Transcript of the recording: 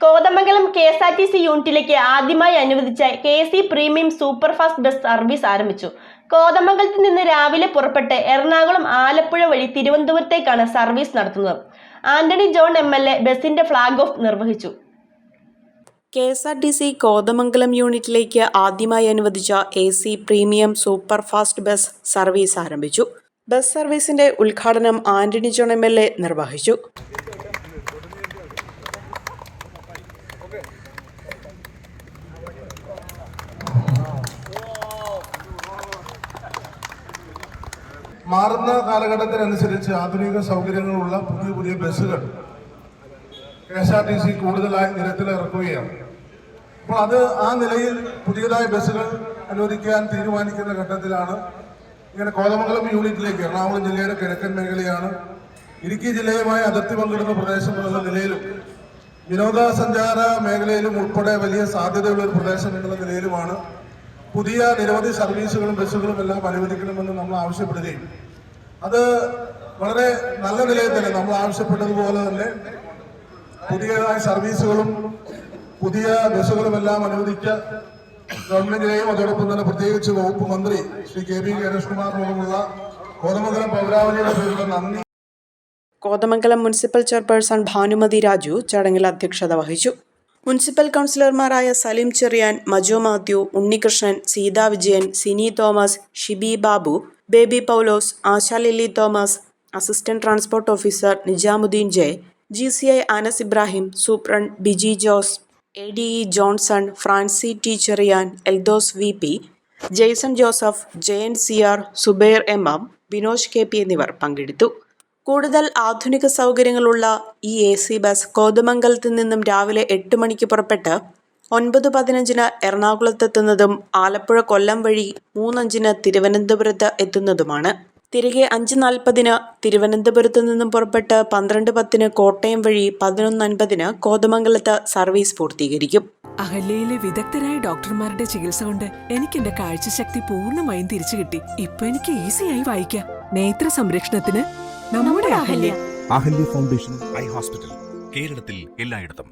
Kothamangalam KSRTC യൂണിറ്റിലേക്ക് ആദ്യമായി അനുവദിച്ച KC premium superfast bus service ആരംഭിച്ചു. കോതമംഗലത്ത് നിന്ന് രാവിലെ പുറപ്പെട്ട് എറണാകുളം, ആലപ്പുഴ വഴി തിരുവനന്തപുരത്തേക്കാണ് സർവീസ് നടത്തുന്നത്. ആന്റണി ജോൺ MLA ബസിന്റെ ഫ്ളാഗ് ഓഫ് നിർവഹിച്ചു. KSRTC കോതമംഗലം യൂണിറ്റിലേക്ക് ആദ്യമായി അനുവദിച്ച AC premium superfast bus service ആരംഭിച്ചു. ബസ് സർവീസിന്റെ ഉദ്ഘാടനം ആന്റണി ജോൺ MLA നിർവഹിച്ചു. മാറുന്ന കാലഘട്ടത്തിനനുസരിച്ച് ആധുനിക സൗകര്യങ്ങളുള്ള പുതിയ ബസ്സുകൾ KSRTC കൂടുതലായി നിരത്തിലിറക്കുകയാണ്. അപ്പോൾ ആ നിലയിൽ പുതിയതായ ബസ്സുകൾ അനുവദിക്കാൻ തീരുമാനിക്കുന്ന ഘട്ടത്തിലാണ് ഇങ്ങനെ കോതമംഗലം യൂണിറ്റിലേക്ക്, എറണാകുളം ജില്ലയുടെ കിഴക്കൻ മേഖലയാണ്, ഇടുക്കി ജില്ലയുമായി അതിർത്തി പങ്കിടുന്ന പ്രദേശം എന്നുള്ള നിലയിലും വിനോദസഞ്ചാര മേഖലയിലും ഉൾപ്പെടെ വലിയ സാധ്യതയുള്ള ഒരു പ്രദേശം എന്നുള്ള നിലയിലുമാണ് പുതിയ നിരവധി സർവീസുകളും ബസ്സുകളും എല്ലാം അനുവദിക്കണമെന്ന് നമ്മൾ ആവശ്യപ്പെടുകയും അത് വളരെ നല്ല നിലയിൽ തന്നെ നമ്മൾ ആവശ്യപ്പെട്ടതുപോലെ തന്നെ പുതിയതായ സർവീസുകളും പുതിയ ബസ്സുകളും എല്ലാം അനുവദിച്ച ഗവൺമെന്റിനെയും അതോടൊപ്പം തന്നെ പ്രത്യേകിച്ച് വകുപ്പ് മന്ത്രി ശ്രീ KB ഗണേഷ്കുമാറിനോടുമുള്ള കോതമംഗലം പൗരാവലിയുടെ പേരിലുള്ള നന്ദി. കോതമംഗലം മുനിസിപ്പൽ ചെയർപേഴ്സൺ ഭാനുമതി രാജു ചടങ്ങിൽ അധ്യക്ഷത വഹിച്ചു. മുനിസിപ്പൽ കൗൺസിലർമാരായ Saleem Cheriyan, Maju Mathew, Unnikrishnan, Seetha Vijayan, Sini Thomas, Shibi Babu, Baby Paulose, Asha Lilly Thomas, assistant transport officer Nizamuddin J, GCI Anas Ibrahim, superintendent Biji Jose, ADE Johnson, Francy T Cheriyan, Eldhose VP, Jaison Joseph, Jayan CR, Zubair MM, Binosh KP എന്നിവർ പങ്കെടുത്തു. കൂടുതൽ ആധുനിക സൗകര്യങ്ങളുള്ള ഈ AC ബസ് കോതമംഗലത്ത് നിന്നും രാവിലെ 8 മണിക്ക് പുറപ്പെട്ട് 9:15 എറണാകുളത്തെത്തുന്നതും ആലപ്പുഴ കൊല്ലം വഴി 3:05 തിരുവനന്തപുരത്ത് എത്തുന്നതുമാണ്. തിരികെ 5:40 തിരുവനന്തപുരത്ത് നിന്നും പുറപ്പെട്ട് 12:10 കോട്ടയം വഴി 11:50 കോതമംഗലത്ത് സർവീസ് പൂർത്തീകരിക്കും. അഹല്യയിലെ വിദഗ്ധരായ ഡോക്ടർമാരുടെ ചികിത്സ കൊണ്ട് എനിക്ക് എന്റെ കാഴ്ചശക്തി പൂർണ്ണമായും തിരിച്ചു കിട്ടി. ഇപ്പൊ എനിക്ക് ഈസിയായി വായിക്കാം. നേത്ര സംരക്ഷണത്തിന് നമ്മുടെ അഹല്യ ഫൗണ്ടേഷൻ ഐ ഹോസ്പിറ്റൽ, കേരളത്തിൽ എല്ലായിടത്തും.